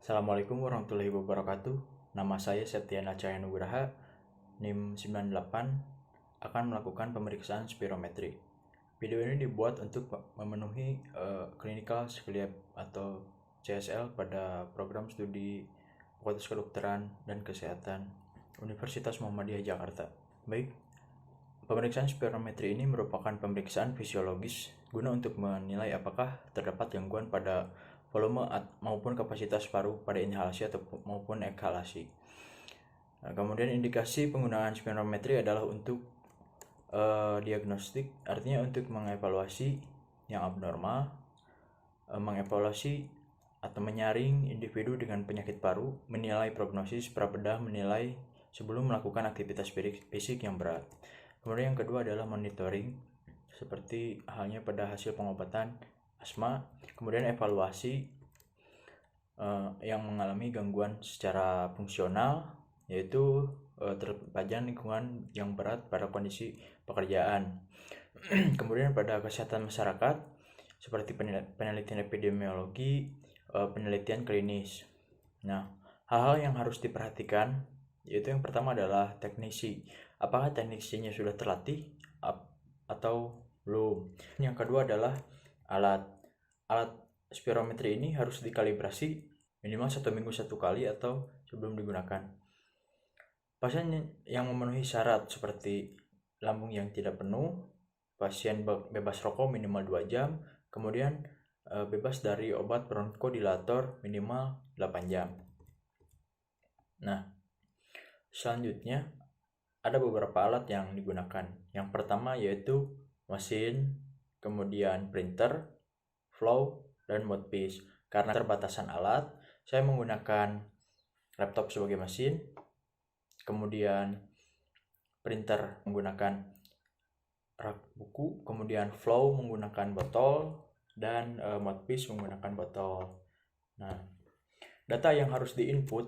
Assalamualaikum warahmatullahi wabarakatuh. Nama saya Septiana Cahaya Nugraha, NIM 98, akan melakukan pemeriksaan spirometri. Video ini dibuat untuk memenuhi clinical skill atau CSL pada program studi Fakultas Kedokteran dan Kesehatan Universitas Muhammadiyah Jakarta. Baik, pemeriksaan spirometri ini merupakan pemeriksaan fisiologis guna untuk menilai apakah terdapat gangguan pada volume maupun kapasitas paru pada inhalasi atau maupun ekhalasi. Kemudian indikasi penggunaan spirometri adalah untuk diagnostik, artinya untuk mengevaluasi yang abnormal, mengevaluasi atau menyaring individu dengan penyakit paru, menilai prognosis, prabedah menilai sebelum melakukan aktivitas fisik yang berat. Kemudian yang kedua adalah monitoring, seperti halnya pada hasil pengobatan asma, kemudian evaluasi yang mengalami gangguan secara fungsional, yaitu terpajan lingkungan yang berat pada kondisi pekerjaan. Kemudian pada kesehatan masyarakat, seperti penelitian epidemiologi, penelitian klinis. Nah, hal-hal yang harus diperhatikan yaitu yang pertama adalah teknisi. Apakah teknisinya sudah terlatih atau belum? Yang kedua adalah alat spirometri ini harus dikalibrasi minimal 1 minggu 1 kali atau sebelum digunakan. Pasien yang memenuhi syarat seperti lambung yang tidak penuh, pasien bebas rokok minimal 2 jam, kemudian bebas dari obat bronkodilator minimal 8 jam. Nah, selanjutnya ada beberapa alat yang digunakan. Yang pertama yaitu mesin, kemudian printer, flow, dan mouthpiece. Karena keterbatasan alat, saya menggunakan laptop sebagai mesin, kemudian printer menggunakan rak buku, kemudian flow menggunakan botol, dan mouthpiece menggunakan botol. Nah, data yang harus diinput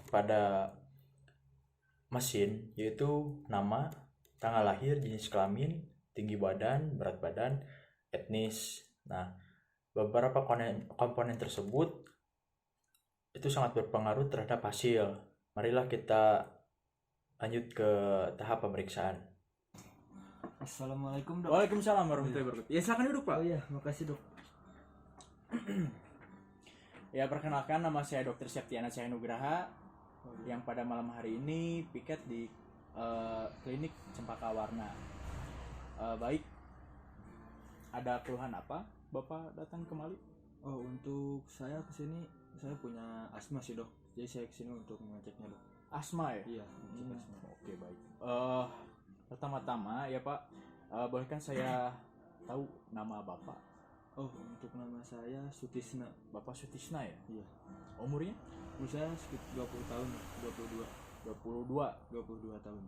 pada mesin yaitu nama, tanggal lahir, jenis kelamin, tinggi badan, berat badan, etnis. Nah, beberapa komponen tersebut itu sangat berpengaruh terhadap hasil. Marilah kita lanjut ke tahap pemeriksaan. Assalamualaikum, Dok. Waalaikumsalam warahmatullahi wabarakatuh. Ya, silakan duduk, Pak. Oh iya, makasih, Dok. Ya, perkenalkan, nama saya Dr. Septiana Cahaya Nugraha yang pada malam hari ini piket di klinik Cempaka Warna. Baik, ada keluhan apa Bapak datang kemari? Oh, untuk saya kesini, saya punya asma sih, Dok. Jadi saya kesini untuk mengeceknya, Dok. Asma ya? Iya, untuk asma. Oke, baik. Pertama-tama ya Pak, bolehkan saya tahu nama Bapak? Oh, untuk nama saya Sutisna. Bapak Sutisna ya? Iya. Umurnya? Umur saya sekitar 20 tahun, 22. 22 tahun.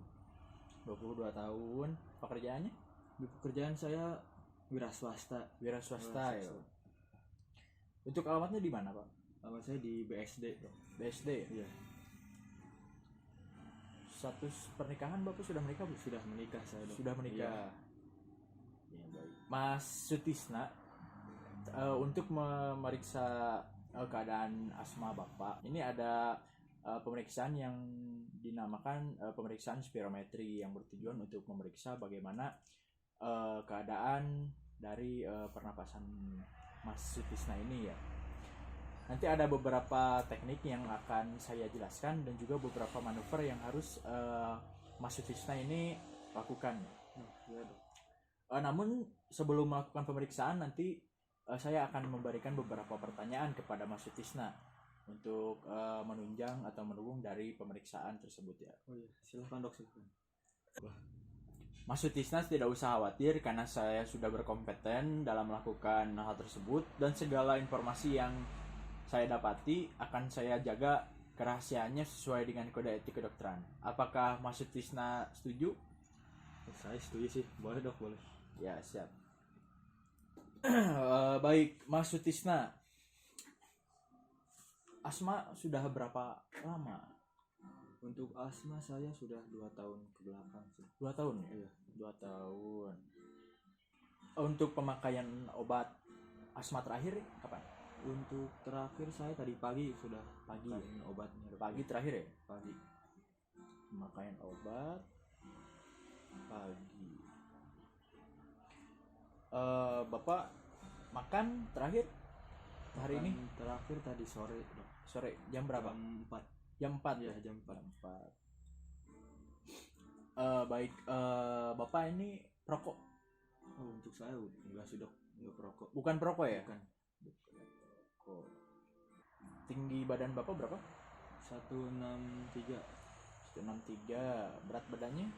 22 tahun. Pekerjaannya? Di pekerjaan saya wira swasta. Wira swasta ya. Untuk alamatnya di mana, Pak? Alamat saya di BSD, Dok. BSD ya? Iya. Status pernikahan Bapak sudah menikah, Bu? Sudah menikah saya, Dok. Sudah menikah. Iya. Ya, baik. Mas Sutisna, untuk memeriksa keadaan asma Bapak, ini ada pemeriksaan yang dinamakan pemeriksaan spirometri yang bertujuan untuk memeriksa bagaimana keadaan dari pernapasan Mas Sutisna ini ya. Nanti ada beberapa teknik yang akan saya jelaskan dan juga beberapa manuver yang harus Mas Sutisna ini lakukan. Ya, Dok. Namun sebelum melakukan pemeriksaan nanti saya akan memberikan beberapa pertanyaan kepada Mas Sutisna untuk menunjang atau mendukung dari pemeriksaan tersebut ya. Oh iya, silakan, Dok, silakan. Mas Sutisna tidak usah khawatir karena saya sudah berkompeten dalam melakukan hal tersebut dan segala informasi yang saya dapati akan saya jaga kerahasiaannya sesuai dengan kode etik kedokteran. Apakah Mas Sutisna setuju? Saya setuju sih. Boleh, Dok, boleh. Ya, siap. Baik, Mas Sutisna. Asma sudah berapa lama? Untuk asma saya sudah 2 tahun ke belakang sih. 2 tahun ya? Iya. 2 tahun. Untuk pemakaian obat asma terakhir kapan? Untuk terakhir saya tadi pagi sudah pagi ya, ini obatnya Pagi terakhir ya? pagi. Pemakaian obat pagi. Bapak makan terakhir hari ini? Makan terakhir tadi sore dok. Sore jam berapa? Jam 4. Jam 4 Ya ya? jam 4. Jam 4. Baik, Bapak ini perokok? Oh, untuk saya enggak sih dok, enggak perokok. Bukan perokok ya? Bukan. Perokok. Tinggi badan Bapak berapa? 163. 163. Berat badannya?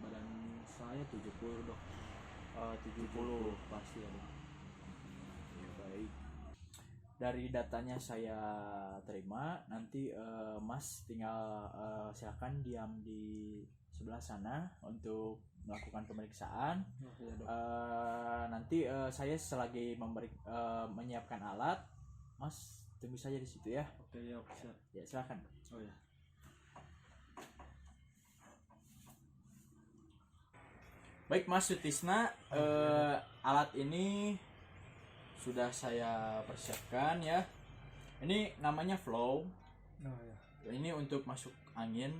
Badan saya 70 dok. 70. Pasti ya dok. Ya, baik. Dari datanya saya terima, nanti Mas tinggal silakan diam di sebelah sana untuk melakukan pemeriksaan. Oh, iya dok. Nanti saya selagi menyiapkan alat, Mas tunggu saja di situ ya. Oke ya, siap. Ya, silakan. Oh ya. Baik Mas Sutisna, alat ini sudah saya persiapkan ya. Ini namanya flow. Oh ya. Ini untuk masuk angin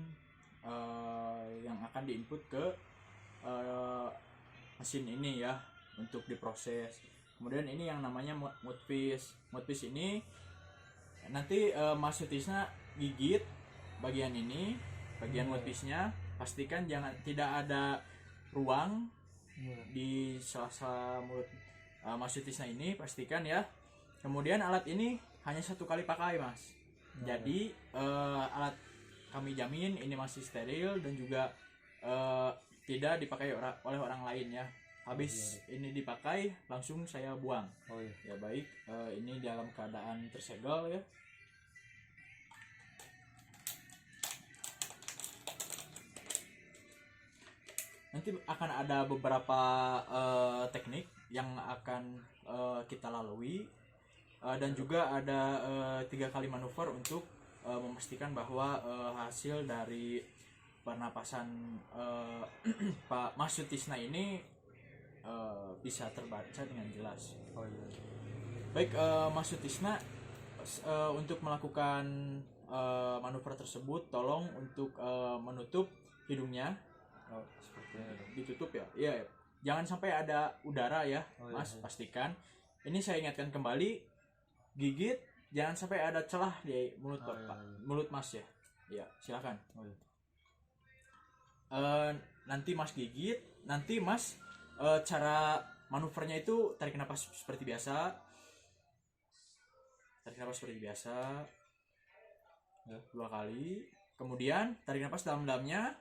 yang akan diinput ke mesin ini ya untuk diproses. Kemudian ini yang namanya mouthpiece. Mouthpiece ini nanti Mas Sutisna gigit bagian ini, bagian mouthpiece-nya. Pastikan tidak ada ruang di sela-sela mulut Mas Sutisna ini, pastikan ya. Kemudian alat ini hanya satu kali pakai Mas. Jadi alat kami jamin ini masih steril dan juga tidak dipakai oleh orang lain ya. Habis ini dipakai langsung saya buang. Oh iya. Ya baik, ini dalam keadaan tersegel ya. Nanti akan ada beberapa teknik yang akan kita lalui dan juga ada 3 kali manuver untuk memastikan bahwa hasil dari pernapasan Pak Mas Sutisna ini bisa terbaca dengan jelas. Oh iya. Baik, Mas Sutisna, untuk melakukan manuver tersebut, tolong untuk menutup hidungnya. Oh, sepertinya dok. Ditutup ya. Iya. Jangan sampai ada udara ya, Oh, iya, Mas. iya. Pastikan. Ini saya ingatkan kembali, gigit jangan sampai ada celah di mulut Oh, Bapak, iya, iya. mulut Mas ya. Iya, silakan. Oh iya. Nanti Mas gigit, nanti Mas cara manuvernya itu tarik napas seperti biasa. Tarik napas seperti biasa. Ya. 2 kali. Kemudian tarik napas dalam-dalamnya.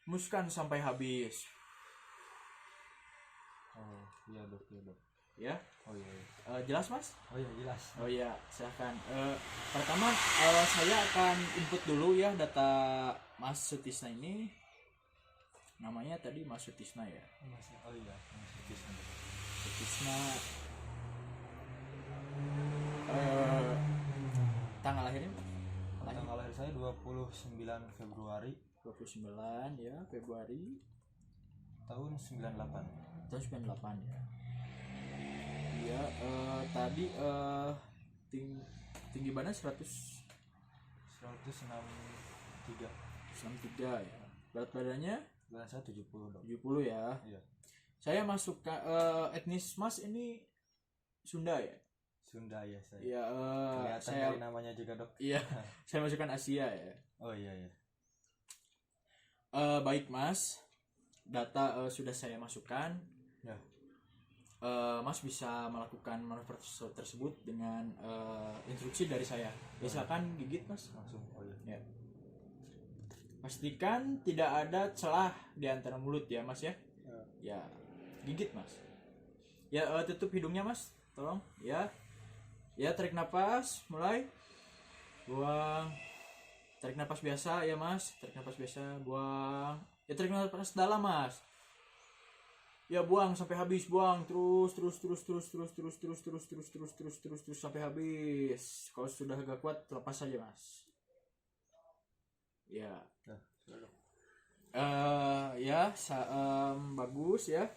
Hembuskan sampai habis. Oh iya dok, iya dok. Ya. Oh iya. Jelas Mas? Oh iya jelas. Oh iya, silahkan. Pertama saya akan input dulu ya data Mas Sutisna ini. Namanya tadi Mas Sutisna ya. Oh iya, Mas Sutisna. Sutisna. Tanggal lahirnya? Tanggal lahir saya 29 Februari 29 ya, Februari tahun 98. tahun 98 ya. Iya, tadi tinggi badan 163. 163 ya. Berat badannya Badan saya 70 dok. 70 ya. Iya. Saya masuk ke etnis Mas ini Sunda ya. Sunda ya saya. Iya, Kelihatan saya dari namanya juga dok. iya, saya masukkan Asia ya. Oh iya iya. Baik Mas, data sudah saya masukkan. Ya. Mas bisa melakukan manuver tersebut dengan instruksi dari saya. Ya, silakan gigit Mas. Langsung. Oh iya. Ya. Pastikan tidak ada celah di antara mulut ya Mas ya. Ya, gigit Mas. Ya, tutup hidungnya Mas, tolong. Ya. Ya, tarik napas, mulai. Buang. Tarik napas biasa ya Mas, tarik napas biasa, buang. Ya, tarik napas dalam Mas. Ya, buang sampai habis, buang terus sampai habis. Kalau sudah agak kuat, lepas saja Mas. Ya. Bagus ya.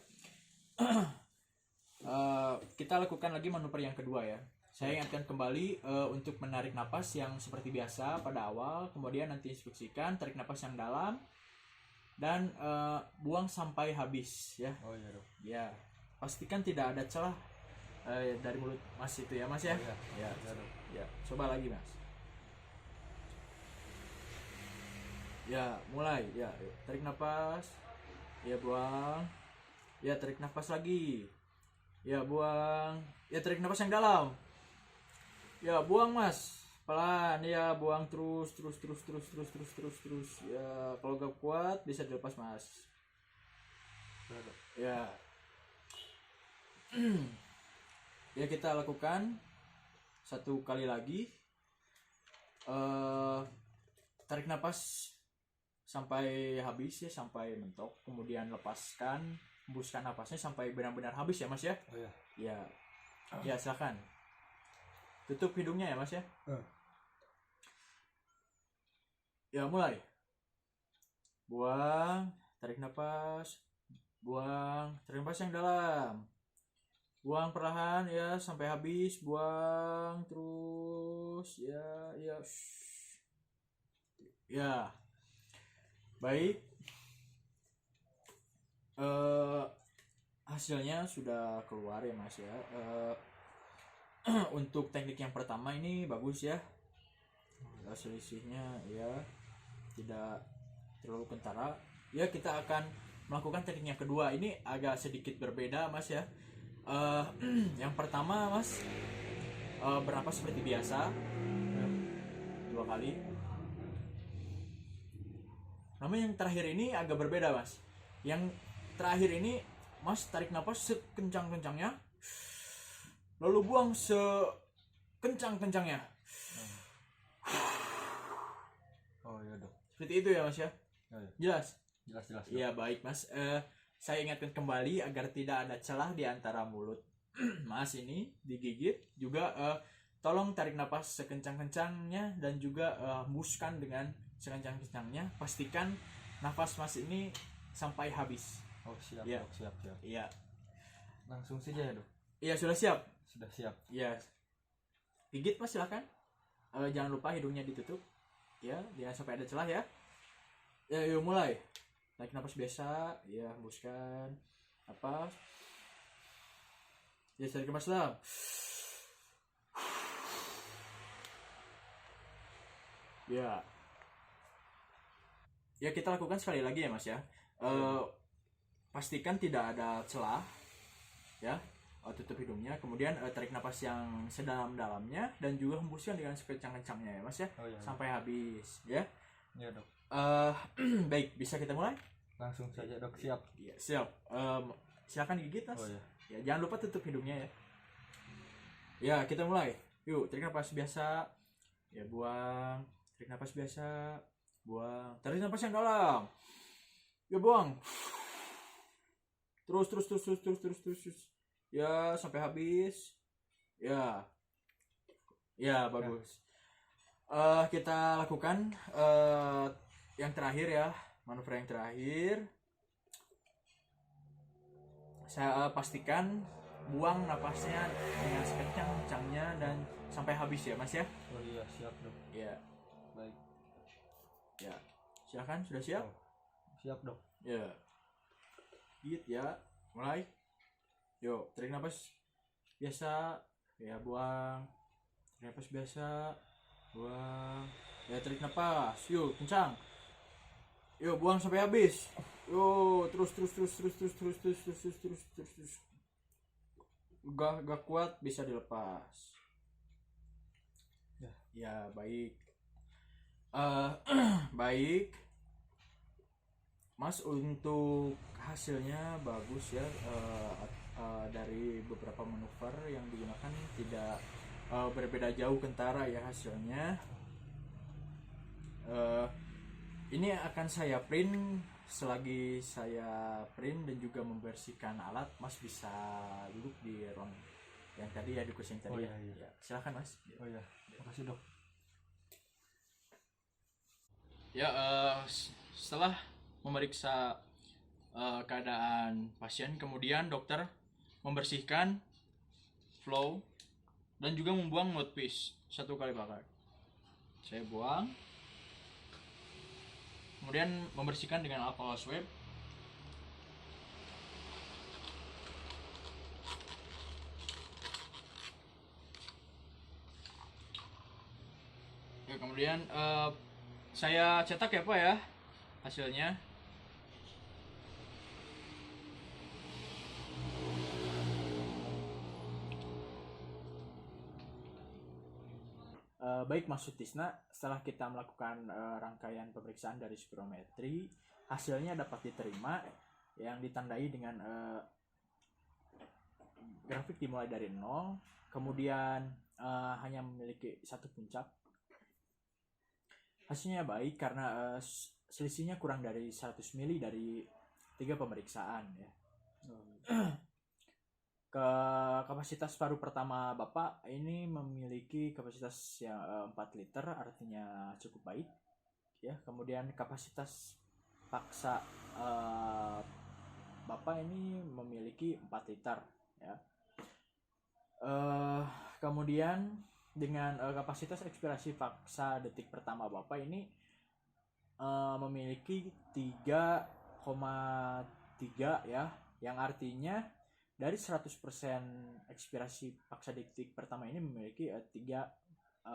Kita lakukan lagi manuver yang kedua ya. Saya ingatkan kembali untuk menarik napas yang seperti biasa pada awal, kemudian nanti instruksikan tarik napas yang dalam dan buang sampai habis ya. Oh iya dok. Ya, pastikan tidak ada celah dari mulut Mas itu ya Mas ya. Oh, iya. Ya, Iya dok. ya, coba lagi Mas. Ya, mulai. Ya, tarik napas. Ya, buang. Ya, tarik napas lagi. Ya, buang. Ya, tarik napas yang dalam. Ya, buang Mas. Pelan. Ya, buang terus. Ya, kalau gak kuat bisa dilepas Mas. Iya dok. Ya. Ya, kita lakukan satu kali lagi. Tarik napas sampai habis ya, sampai mentok, kemudian lepaskan, hembuskan napasnya sampai benar-benar habis ya Mas ya. Oh iya. Ya, ya silakan. Tutup hidungnya ya Mas ya. Ya, mulai. Buang, tarik napas, buang, tarik napas yang dalam. Buang perlahan ya sampai habis, buang terus ya, ya. Ya. Baik. Hasilnya sudah keluar ya Mas ya. Untuk teknik yang pertama ini bagus ya. Selisihnya ya tidak terlalu kentara. Ya, kita akan melakukan teknik yang kedua. Ini agak sedikit berbeda Mas ya. Yang pertama Mas bernapas seperti biasa 2 kali. Namun yang terakhir ini agak berbeda Mas. Yang terakhir ini Mas tarik napas sekencang-kencangnya, lalu buang sekencang-kencangnya. Oh iya dok. Seperti itu ya Mas ya. Oh, iya. Jelas? Jelas. Iya, baik Mas. Saya ingatkan kembali agar tidak ada celah di antara mulut Mas ini digigit. Juga tolong tarik napas sekencang-kencangnya dan juga hembuskan dengan sekencang-kencangnya. Pastikan nafas Mas ini sampai habis. Oh siap Ya. dok, siap. Iya. Langsung saja ya dok. Iya, sudah siap. Sudah siap. Iya. Gigit Mas, silakan. Jangan lupa hidungnya ditutup. Ya, jangan sampai ada celah ya. Ya, yuk mulai. Tarik napas biasa, ya, hembuskan napas. Ya, tarik napas dalam. Ya. Ya, kita lakukan sekali lagi ya Mas ya. Pastikan tidak ada celah ya. Tutup hidungnya, kemudian tarik napas yang sedalam-dalamnya dan juga hembuskan dengan sekencang-kencangnya ya Mas ya. Oh iya. Sampai habis ya. Iya dok. Baik, bisa kita mulai? Langsung saja dok, siap. Iya, siap. Silakan gigit Mas. Oh iya. Ya, jangan lupa tutup hidungnya ya. Ya, kita mulai. Yuk, tarik napas biasa. Ya, buang. Tarik napas biasa. Buang. Tarik napas yang dalam. Ya, buang. Terus. Ya, sampai habis. Ya. Ya, bagus. Kita lakukan yang terakhir ya, manuver yang terakhir. Saya pastikan buang napasnya dengan sekencang-kencangnya dan sampai habis ya Mas ya. Oh iya, siap dok. Ya. Baik. Ya. Silakan, sudah siap? Oh, siap dok. Ya. Gigit ya. Mulai. Yuk, tarik napas biasa. Ya, buang. Tarik napas biasa. Buang. Ya, tarik napas. Yuk, kencang. Yuk, buang sampai habis. Yuk, terus. Gak kuat bisa dilepas. Ya, baik. Baik. Mas, untuk hasilnya bagus ya. Dari beberapa manuver yang digunakan tidak berbeda jauh kentara ya hasilnya. Ini akan saya print. Selagi saya print dan juga membersihkan alat, Mas bisa duduk di ruang yang tadi ya, di kursi yang tadi. Oh, ya. iya. Ya, silakan Mas. Oh iya, makasih dok. Ya, setelah memeriksa keadaan pasien, kemudian dokter membersihkan, flow, dan juga membuang mouthpiece 1 kali pakai. Saya buang, kemudian membersihkan dengan alcohol swab. Ya, kemudian saya cetak ya Pak ya hasilnya. Baik Mas Sutisna, setelah kita melakukan rangkaian pemeriksaan dari spirometri, hasilnya dapat diterima yang ditandai dengan grafik dimulai dari 0, kemudian hanya memiliki 1 puncak. Hasilnya baik karena selisihnya kurang dari 100 mili dari 3 pemeriksaan ya. Ke kapasitas paru pertama Bapak ini memiliki kapasitas yang 4 liter, artinya cukup baik ya. Kemudian kapasitas paksa Bapak ini memiliki 4 liter ya. Kemudian dengan kapasitas ekspirasi paksa detik pertama Bapak ini memiliki 3,3 ya, yang artinya dari 100% ekspirasi paksa detik pertama ini memiliki 3,45.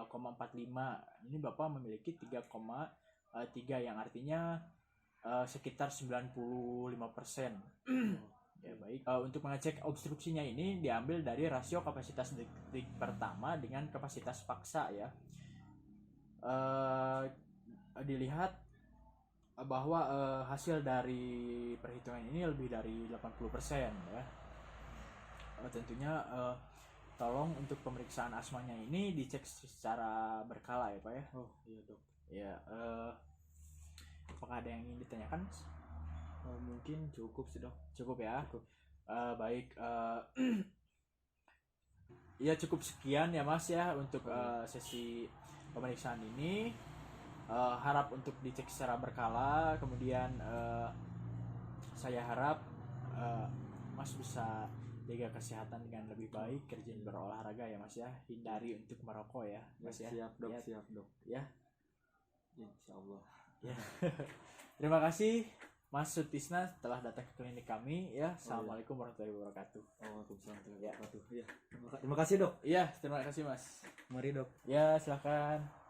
Ini Bapak memiliki 3,3 yang artinya sekitar 95%. Ya baik. Untuk mengecek obstruksinya ini diambil dari rasio kapasitas detik pertama dengan kapasitas paksa ya. Dilihat bahwa hasil dari perhitungan ini lebih dari 80% ya. Tentunya tolong untuk pemeriksaan asmanya ini dicek secara berkala ya Pak ya. Oh iya dok. Ya, apakah ada yang ingin ditanyakan? Mungkin cukup sih dok. Cukup ya. Cukup. Baik. Ya cukup sekian ya Mas ya untuk sesi pemeriksaan ini. Harap untuk dicek secara berkala. Kemudian saya harap Mas bisa jaga kesehatan dengan lebih baik, kerjain berolahraga ya Mas ya, hindari untuk merokok ya Mas ya. Siap dok, ya. siap dok. Ya. Insyaallah. Ya. Terima kasih Mas Sutisna telah datang ke klinik kami ya. Assalamualaikum warahmatullahi wabarakatuh. Waalaikumsalam warahmatullahi Ya. wabarakatuh. Ya. Terima kasih dok. Iya, terima kasih Mas. Mari dok. Ya, silakan.